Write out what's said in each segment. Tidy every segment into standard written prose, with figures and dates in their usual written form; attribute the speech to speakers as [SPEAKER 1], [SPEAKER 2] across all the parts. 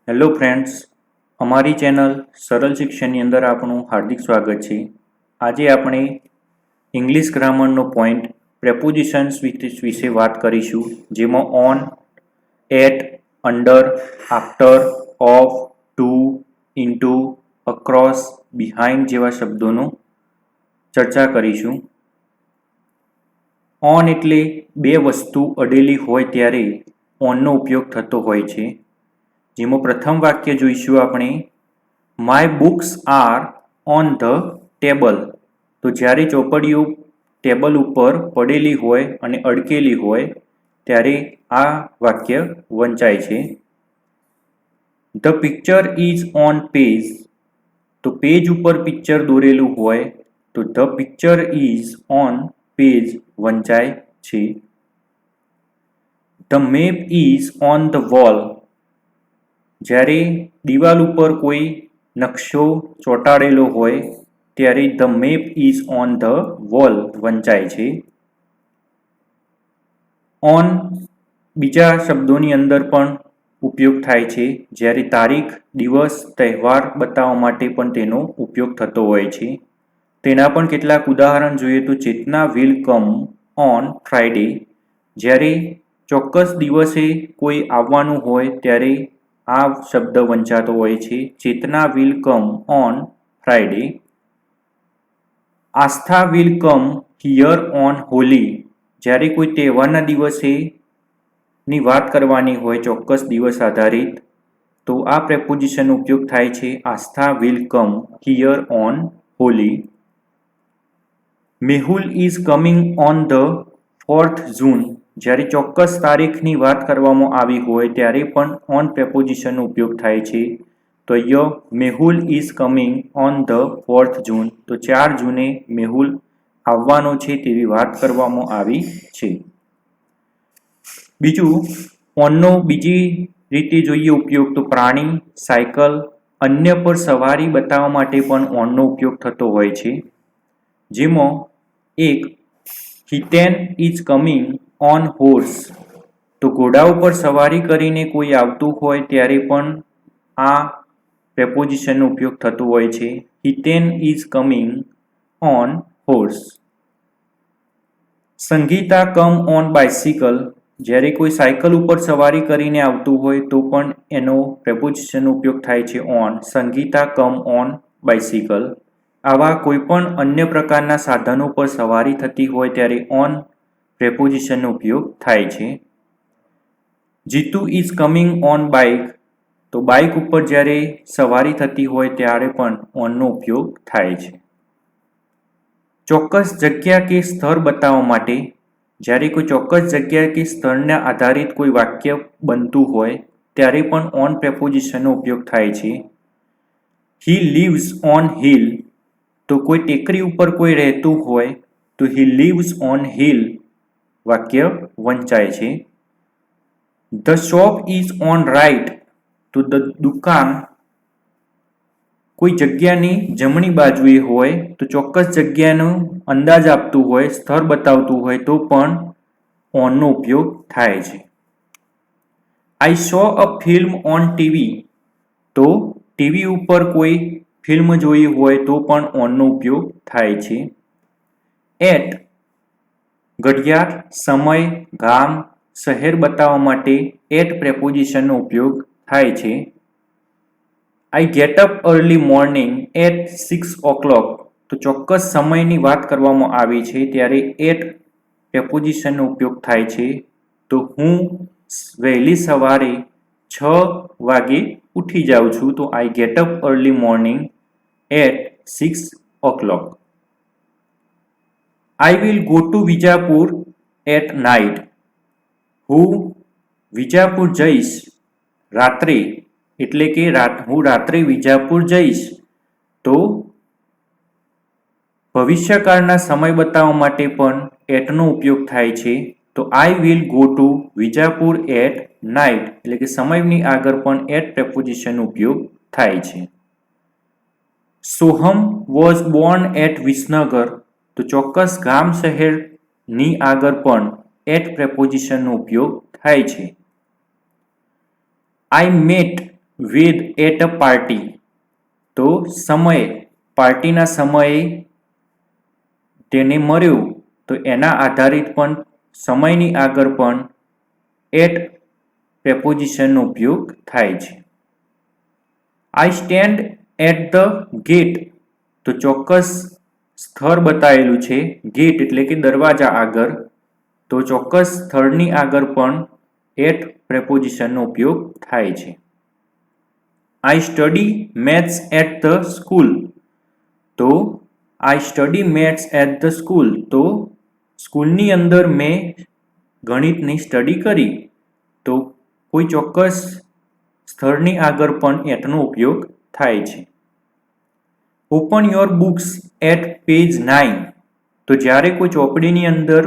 [SPEAKER 1] Hello friends, અમારી channel સરળ શિક્ષણની અંદર આપણું હાર્દિક સ્વાગત છે. આજે આપણે ઇંગ્લિશ ગ્રામરનો પોઈન્ટ પ્રેપોઝિશન્સ વિશે વાત કરીશું, જેમાં on, at, under, after, of, to, into, across, behind જેવા શબ્દોનો ચર્ચા કરીશું. ઓન એટલે બે વસ્તુ અડેલી હોય ત્યારે ઓનનો ઉપયોગ થતો હોય છે. જેમાં પ્રથમ વાક્ય જોઈશું આપણે, my books are on the table. તો જ્યારે ચોપડીઓ ટેબલ ઉપર પડેલી હોય અને અડકેલી હોય ત્યારે આ વાક્ય વંચાય છે. The picture is on page. તો પેજ ઉપર પિક્ચર દોરેલું હોય તો the picture is on page વંચાય છે. The map is on the wall. જ્યારે દિવાલ ઉપર કોઈ નકશો ચોંટાડેલો હોય ત્યારે the map is on the wall વંચાય છે. ઓન બીજા શબ્દોની અંદર પણ ઉપયોગ થાય છે. જ્યારે તારીખ, દિવસ, તહેવાર બતાવવા માટે પણ તેનો ઉપયોગ થતો હોય છે. તેના પણ કેટલાક ઉદાહરણ જોઈએ તો ચેતના વિલ કમ ઓન ફ્રાઈડે. જ્યારે ચોક્કસ દિવસે કોઈ આવવાનું હોય ત્યારે આ શબ્દ વંચાતો હોય છે, Chetna will come on Friday. Aastha will come here on Holi. જ્યારે કોઈ તહેવારના દિવસે ની વાત કરવાની હોય ચોક્કસ દિવસ આધારિત તો આ પ્રેપોઝિશનનો ઉપયોગ થાય છે, Aastha will come here on Holi. Mehul is coming on the 4th June. જ્યારે ચોક્કસ તારીખની વાત કરવામાં આવી હોય ત્યારે પણ ઓન પ્રેપોઝિશનનો ઉપયોગ થાય છે. તો અહીંયા Mehul is coming on the 4th જૂન. તો 4 જૂને મેહુલ આવવાનો છે તેવી વાત કરવામાં આવી છે. બીજું, ઓનનો બીજી રીતે જોઈએ ઉપયોગ તો પ્રાણી, સાયકલ, અન્ય પર સવારી બતાવવા માટે પણ ઓનનો ઉપયોગ થતો હોય છે. જેમાં એક, Hiten is coming on horse. તો ઘોડા ઉપર સવારી કરીને કોઈ આવતું હોય ત્યારે પણ આ પ્રેપોઝિશનનો ઉપયોગ થતો હોય છે, Hiten is coming on horse. Sangita come on bicycle. જ્યારે કોઈ સાયકલ ઉપર સવારી કરીને આવતું હોય તો પણ એનો પ્રેપોઝિશનનો ઉપયોગ થાય છે on, Sangita come on bicycle. આવા કોઈપણ અન્ય પ્રકારના સાધનો પર સવારી થતી હોય ત્યારે ઓન પ્રેપોઝિશનનો ઉપયોગ થાય છે. Jitu is coming on bike. તો બાઇક ઉપર જ્યારે સવારી થતી હોય ત્યારે પણ ઓનનો ઉપયોગ થાય છે. ચોક્કસ જગ્યા કે સ્થળ બતાવવા માટે, જ્યારે કોઈ ચોક્કસ જગ્યા કે સ્થળના આધારિત કોઈ વાક્ય બનતું હોય ત્યારે પણ ઓન પ્રેપોઝિશનનો ઉપયોગ થાય છે. હી લીવ્સ ઓન હિલ. તો કોઈ ટેકરી ઉપર કોઈ રહેતું હોય તો હી લીવ્સ ઓન હિલ વાક્ય વંચાય છે. The shop is on right. તો દુકાન કોઈ જગ્યાની જમણી બાજુએ હોય તો ચોક્કસ જગ્યાનો અંદાજ આપતું હોય, સ્થળ બતાવતું હોય તો પણ ઓનનો ઉપયોગ થાય છે. આઈ સો અ ફિલ્મ ઓન ટીવી. તો ટીવી ઉપર કોઈ ફિલ્મ જોઈ હોય તો પણ ઓનનો ઉપયોગ થાય છે. એટ ઘડિયાળ, સમય, ગામ, શહેર બતાવવા માટે એટ પ્રેપોઝિશનનો ઉપયોગ થાય છે. I get up early morning at 6 o'clock. તો ચોક્કસ સમયની વાત કરવામાં આવી છે ત્યારે એટ પ્રેપોઝિશનનો ઉપયોગ થાય છે. તો હું વહેલી સવારે 6 વાગે ઉઠી જાઉં છું. તો I get up early morning at 6 o'clock. I will go to Vijapur at night. હું વિજાપુર જઈશ રાત્રે, એટલે કે હું રાત્રે વિજાપુર જઈશ. તો ભવિષ્યકાળના સમય બતાવવા માટે પણ એટનો ઉપયોગ થાય છે. તો I will go to Vijapur at night, એટલે કે સમયની આગળ પણ એટ પ્રેપોઝિશનનો ઉપયોગ થાય છે. Soham was born at Visnagar. તો ચોક્કસ ગામ, શહેરની આગળ પણ એટ પ્રેપોઝિશનનો ઉપયોગ થાય છે. I met with at a party. તો સમયે, પાર્ટીના સમયે તેને મળ્યું તો એના આધારિત પણ સમયની આગળ પણ એટ પ્રેપોઝિશનનો ઉપયોગ થાય છે. I stand at the gate, તો ચોક્કસ સ્થળ બતાવેલું છે, ગેટ એટલે કે દરવાજા આગળ, તો ચોક્કસ સ્થળની આગળ પણ એટ પ્રેપોઝિશનનો ઉપયોગ થાય છે. I study maths at the school, તો I study maths at the school, તો સ્કૂલની અંદર મેં ગણિતની સ્ટડી કરી, તો કોઈ ચોક્કસ સ્થળની આગળ પણ એટનો ઉપયોગ થાય છે. Open your books at page 9, તો જ્યારે કોઈ ચોપડીની અંદર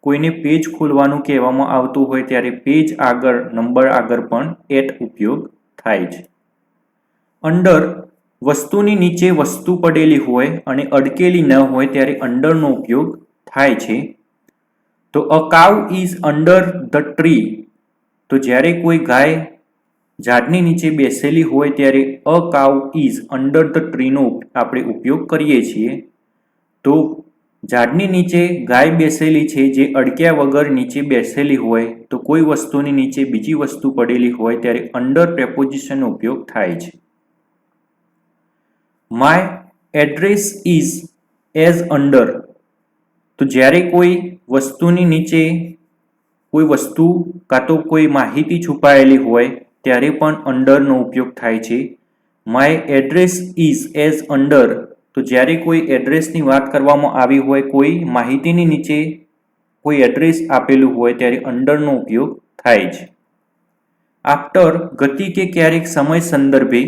[SPEAKER 1] કોઈને પેજ ખોલવાનું કહેવામાં આવતું હોય ત્યારે પેજ આગળ નંબર આગળ પણ એટ ઉપયોગ થાય છે. અંડર, વસ્તુની નીચે વસ્તુ પડેલી હોય અને અડકેલી ન હોય ત્યારે અંડરનો ઉપયોગ થાય છે. તો a cow is under the tree, તો જ્યારે કોઈ ગાય ઝાડની નીચે બેસેલી હોય ત્યારે a cow is under the ટ્રીનો આપણે ઉપયોગ કરીએ છીએ. તો ઝાડની નીચે ગાય બેસેલી છે જે અડક્યા વગર નીચે બેસેલી હોય, તો કોઈ વસ્તુની નીચે બીજી વસ્તુ પડેલી હોય ત્યારે અંડર પ્રેપોઝિશનનો ઉપયોગ થાય છે. My address is as under, તો જ્યારે કોઈ વસ્તુની નીચે કોઈ વસ્તુ કાં તો કોઈ માહિતી છુપાયેલી હોય ત્યારે પણ અંડરનો ઉપયોગ થાય છે. My address is as under, તો જ્યારે કોઈ એડ્રેસની વાત કરવામાં આવી હોય, કોઈ માહિતીની નીચે કોઈ એડ્રેસ આપેલું હોય ત્યારે અંડરનો ઉપયોગ થાય છે. આફ્ટર, ગતિ કે ક્યારેક સમય સંદર્ભે.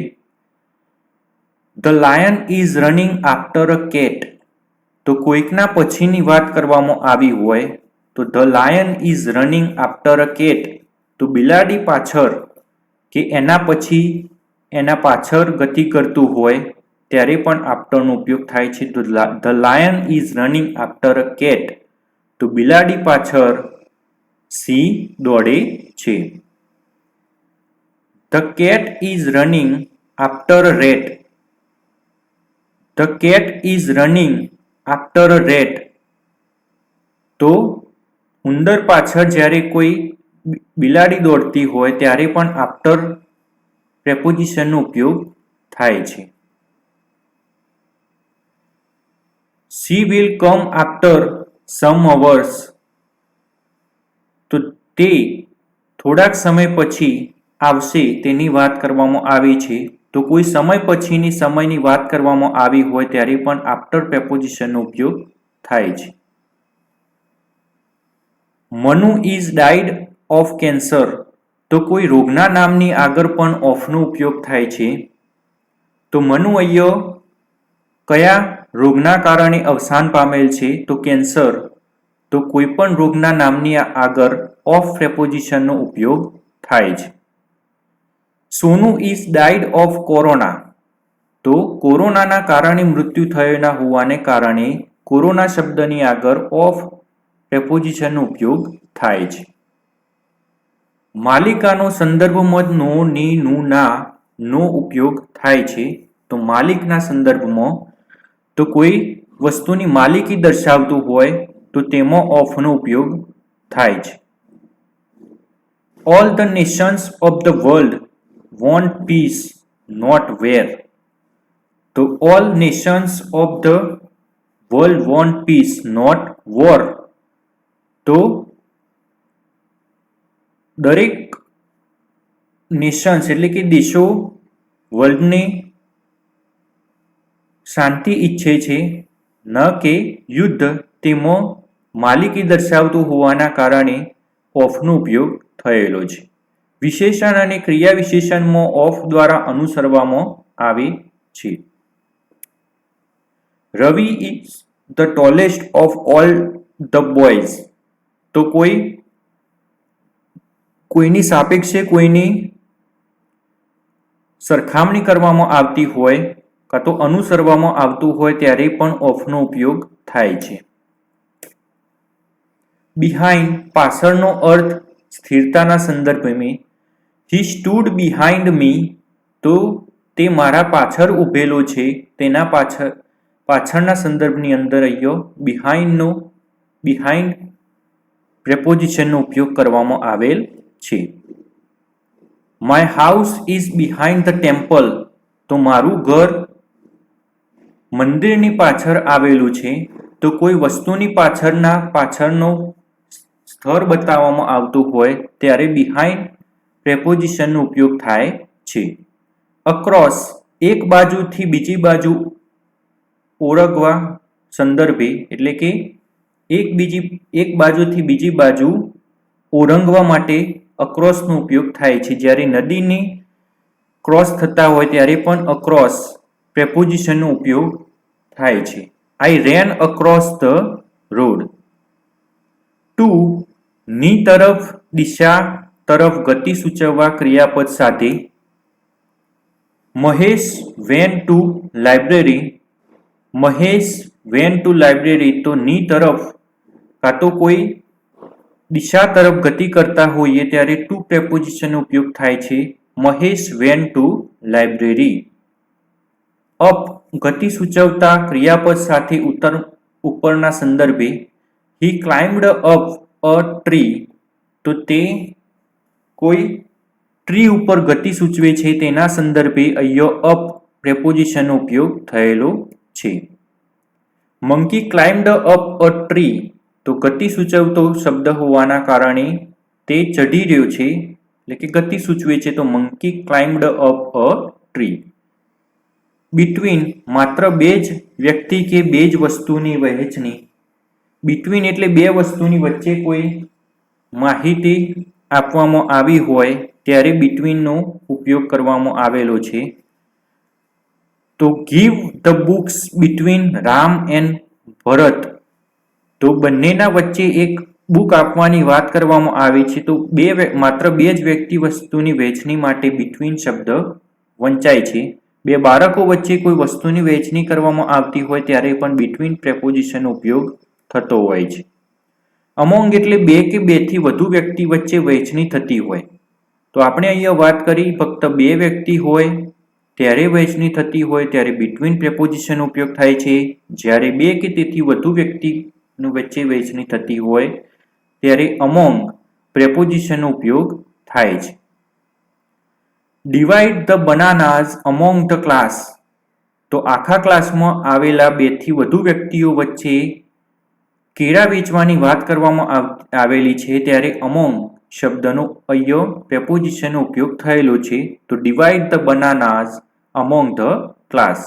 [SPEAKER 1] The lion is running after a cat, તો કોઈકના પછીની વાત કરવામાં આવી હોય તો the lion is running after a cat, તો બિલાડી પાછળ કે એના પછી એના પાછળ ગતિ કરતું હોય ત્યારે પણ આફ્ટરનો ઉપયોગ થાય છે. તો the lion is running after a cat, તો બિલાડી પાછળ સિંહ દોડે છે. The cat is running after a rat, the cat is running after a rat, તો ઉંદર પાછળ જ્યારે કોઈ બિલાડી દોડતી હોય ત્યારે પણ આફ્ટર પ્રેપોઝિશનનો ઉપયોગ થાય છે. She will come after some hours, તો તે થોડાક સમય પછી આવશે તેની વાત કરવામાં આવી છે. તો કોઈ સમય પછીની સમયની વાત કરવામાં આવી હોય ત્યારે પણ આફ્ટર પ્રેપોઝિશનનો ઉપયોગ થાય છે. Manu is died of cancer, તો કોઈ રોગના નામની આગળ પણ ઓફનો ઉપયોગ થાય છે. તો મનુ અહીંયા કયા રોગના કારણે અવસાન પામેલ છે? તો કેન્સર, તો કોઈ પણ રોગના નામની આગળ ઓફ પ્રેપોઝિશનનો ઉપયોગ થાય છે. સોનુ ઇઝ ડાઇડ ઓફ કોરોના, તો કોરોનાના કારણે મૃત્યુ થયેલા હોવાને કારણે કોરોના શબ્દની આગળ ઓફ પ્રેપોઝિશનનો ઉપયોગ થાય છે. માલિકાનો સંદર્ભમાં નો, ની, નું, ના નો ઉપયોગ થાય છે. તો માલિકના સંદર્ભમાં તો કોઈ વસ્તુની માલિકી દર્શાવતું હોય તો તેમાં ઓફનો ઉપયોગ થાય છે. All the nations of the world want peace not war, તો all nations of the world want peace not war, તો દરેક નેશન્સ એટલે કે દેશો વર્લ્ડને શાંતિ ઈચ્છે છે, ન કે યુદ્ધ. તેમાં માલિકી દર્શાવતું હોવાના કારણે ઓફનો ઉપયોગ થયેલો છે. વિશેષણ અને ક્રિયા વિશેષણમાં ઓફ દ્વારા અનુસરવામાં આવે છે. Ravi is the tallest of all the boys, તો કોઈની સાપેક્ષે કોઈની સરખામણી કરવામાં આવતી હોય કાં તો અનુસરવામાં આવતું હોય ત્યારે પણ ઓફનો ઉપયોગ થાય છે. બિહાઇન્ડ, પાછળનો અર્થ સ્થિરતાના સંદર્ભમાં. હી સ્ટૂડ બિહાઇન્ડ મી, તો તે મારા પાછળ ઊભેલો છે તેના પાછળના સંદર્ભની અંદર અહીંયા બિહાઇન્ડ પ્રેપોઝિશનનો ઉપયોગ કરવામાં આવેલ છે. My house is behind the temple, તો મારું ઘર મંદિરની પાછળ આવેલું છે. તો કોઈ વસ્તુની પાછળનો સ્થળ બતાવવામાં આવતું હોય ત્યારે બિહાઇન્ડ પ્રેપોઝિશનનો ઉપયોગ થાય છે. અક્રોસ, એક બાજુથી બીજી બાજુ ઓળંગવા સંદર્ભે, એટલે કે એક બાજુથી બીજી બાજુ ઓળંગવા માટે અક્રોસનો ઉપયોગ થાય છે. જ્યારે નદીની ક્રોસ થતા હોય ત્યારે પણ અક્રોસ પ્રેપોઝિશનનો ઉપયોગ થાય છે. I ran across the road. To, ની તરફ, દિશા તરફ ગતિ સૂચવવા ક્રિયાપદ સાથે. Mahesh went to library. Mahesh went to library, તો ની તરફ કાં તો કોઈ દિશા તરફ ગતિ કરતા હોઈએ ત્યારે ટુ પ્રેપોઝિશનનો ઉપયોગ થાય છે. Mahesh went to library. Up, ગતિ સૂચવતા ક્રિયાપદ સાથે ઉપરના સંદર્ભે. હી ક્લાઇમ્બડ અપ અ ટ્રી, તો તે કોઈ ટ્રી ઉપર ગતિ સૂચવે છે તેના સંદર્ભે અહીંયા અપ પ્રેપોઝિશનનો ઉપયોગ થયેલો છે. Monkey climbed up a tree, તો ગતિ સૂચવતો શબ્દ હોવાના કારણે તે ચઢી રહ્યો છે, એટલે કે ગતિ સૂચવે છે. તો monkey climbed up a tree. Between, માત્ર બે જ વ્યક્તિ કે બે જ વસ્તુની વહેંચણી. બિટવીન એટલે બે વસ્તુની વચ્ચે કોઈ માહિતી આપવામાં આવી હોય ત્યારે બિટવીનનો ઉપયોગ કરવામાં આવેલો છે. તો give the books between Ram and Bharat, તો બંનેના વચ્ચે એક બુક આપવાની વાત કરવામાં આવી છે. તો માત્ર બે જ વ્યક્તિ વસ્તુની વહેંચણી માટે બિટવીન શબ્દ વંચાય છે. બે બાળકો વચ્ચે કોઈ વસ્તુની વહેંચણી કરવામાં આવતી હોય ત્યારે પણ બિટવીન પ્રેપોઝિશનનો ઉપયોગ થતો હોય છે. અમોંગ એટલે બે કે બેથી વધુ વ્યક્તિ વચ્ચે વહેંચણી થતી હોય. તો આપણે અહીંયા વાત કરી ફક્ત બે વ્યક્તિ હોય ત્યારે વહેંચણી થતી હોય ત્યારે બિટવીન પ્રેપોઝિશનનો ઉપયોગ થાય છે. જ્યારે બે કે તેથી વધુ વ્યક્તિની વચ્ચે વહેંચણી થતી હોય ત્યારે અમોંગ પ્રેપોઝિશનનો ઉપયોગ થાય છે. Divide the બનાનાઝ among the class, તો આખા ક્લાસમાં આવેલા બેથી વધુ વ્યક્તિઓ વચ્ચે કેળા વેચવાની વાત કરવામાં આવેલી છે ત્યારે અમોંગ શબ્દનો અહીંયા પ્રેપોઝિશનનો ઉપયોગ થયેલો છે. તો divide the બનાનાઝ among the class.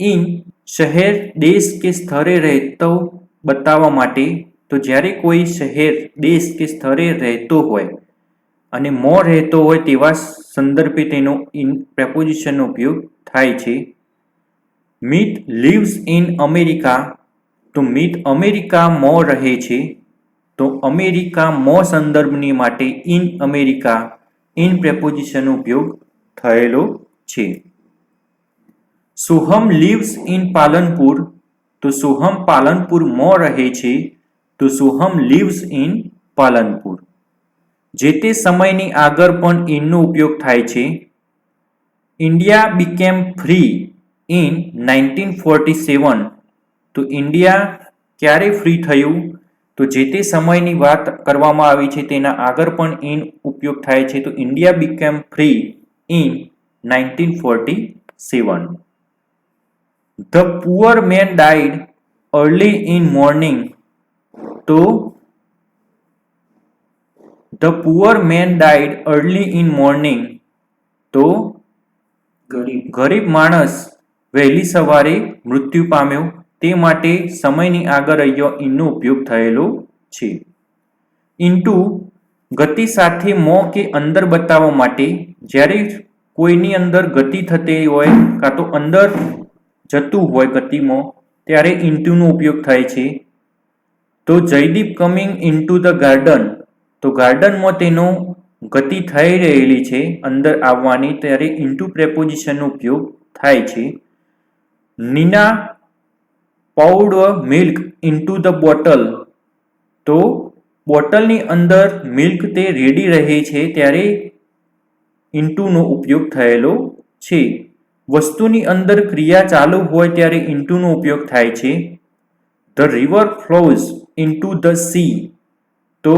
[SPEAKER 1] In, શહેર, દેશ કે સ્થળે રહેતો બતાવવા માટે. તો જ્યારે કોઈ શહેર, દેશ કે સ્થળે રહેતો હોય અને મોં રહેતો હોય તેવા સંદર્ભે તેનો ઇન પ્રેપોઝિશનનો ઉપયોગ થાય છે. મિત લીવ્સ ઇન અમેરિકા, તો મિત અમેરિકામાં રહે છે. તો અમેરિકામાં સંદર્ભની માટે ઇન અમેરિકા ઇન પ્રેપોઝિશનનો ઉપયોગ થયેલો છે. સોહમ લીવ્સ ઇન પાલનપુર, તો સોહમ પાલનપુરમાં રહે છે. તો સોહમ લીવ્સ ઇન પાલનપુર. જે તે સમયની આગળ પણ ઇનનો ઉપયોગ થાય છે. ઇન્ડિયા બીકેમ ફ્રી ઇન 1947, તો ઇન્ડિયા ક્યારે ફ્રી થયું? તો જે તે સમયની વાત કરવામાં આવી છે તેના આગળ પણ ઇન ઉપયોગ થાય છે. તો India became free in 1947. The poor man died early in morning, તો the poor man died early in morning, તો ગરીબ માણસ વહેલી સવારે મૃત્યુ પામ્યો. તે માટે સમયની આગળ અહીંયા ઇનનો ઉપયોગ થયેલો છે. ઇન્ટુ, ગતિ સાથે મોં કે અંદર બતાવવા માટે. જ્યારે કોઈની અંદર ગતિ થતી હોય કાં તો અંદર જતું હોય ગતિમાં ત્યારે ઇન્ટુનો ઉપયોગ થાય છે. તો Jaydeep coming into the garden, તો ગાર્ડનમાં તેનો ગતિ થઈ રહેલી છે અંદર આવવાની ત્યારે ઇન્ટુ પ્રેપોઝિશનનો ઉપયોગ થાય છે. Nina poured milk into the bottle, તો બોટલની અંદર મિલ્ક તે રેડી રહે છે ત્યારે ઇન્ટુનો ઉપયોગ થયેલો છે. વસ્તુની અંદર ક્રિયા ચાલુ હોય ત્યારે ઇન્ટુનો ઉપયોગ થાય છે. The river flows into the sea. તો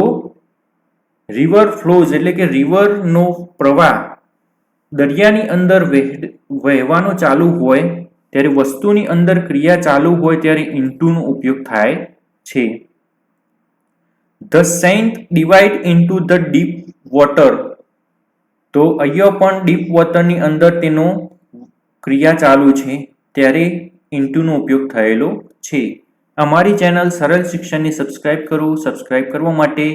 [SPEAKER 1] રિવર ફ્લોઝ એટલે કે રિવરનો પ્રવાહ દરિયાની અંદર વહેવાનો ચાલુ હોય ત્યારે વસ્તુની અંદર ક્રિયા ચાલુ હોય ત્યારે ઇન્ટુનો ઉપયોગ થાય છે. The saint divide into the deep water. તો અહીંયા પણ ડીપ વોટરની અંદર તેનો ક્રિયા ચાલુ છે ત્યારે ઇન્ટુનો ઉપયોગ થયેલો છે. અમારી ચેનલ સરળ શિક્ષણને સબસ્ક્રાઇબ કરો. સબસ્ક્રાઇબ કરવા માટે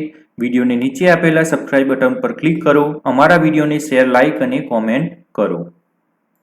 [SPEAKER 1] વિડીયોને નીચે આપેલા સબસ્ક્રાઇબ બટન પર ક્લિક કરો. અમારા વિડીયોને શેર, લાઇક અને કોમેન્ટ કરો.